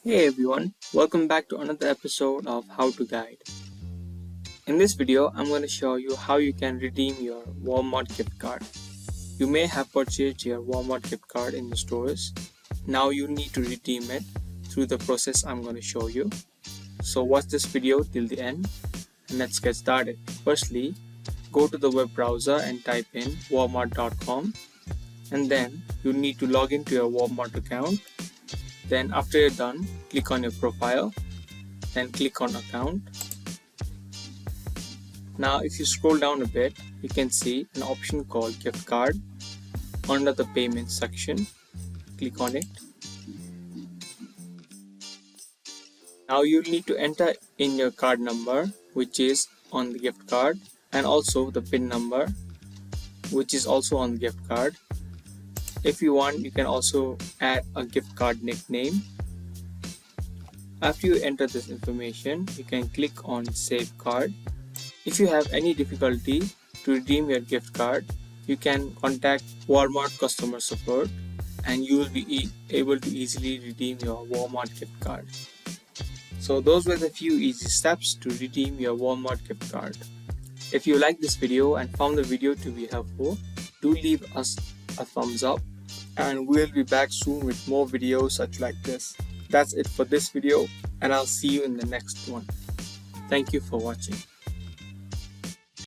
Hey everyone, welcome back to another episode of How to Guide. In this video, I'm going to show you how you can redeem your Walmart gift card. You may have purchased your Walmart gift card in the stores. Now you need to redeem it through the process I'm going to show you. So watch this video till the end and let's get started. Firstly, go to the web browser and type in walmart.com, and then you need to log into your Walmart account. Then after you're done, click on your profile, then click on account. Now if you scroll down a bit, you can see an option called gift card under the payment section. Click on it. Now you'll need to enter in your card number, which is on the gift card, and also the PIN number, which is also on the gift card. If you want, you can also add a gift card nickname. After you enter this information, you can click on Save Card. If you have any difficulty to redeem your gift card, you can contact Walmart customer support and you will be able to easily redeem your Walmart gift card. So those were the few easy steps to redeem your Walmart gift card. If you like this video and found the video to be helpful, do leave us a thumbs up, and we'll be back soon with more videos such like this. That's it for this video, and I'll see you in the next one. Thank you for watching.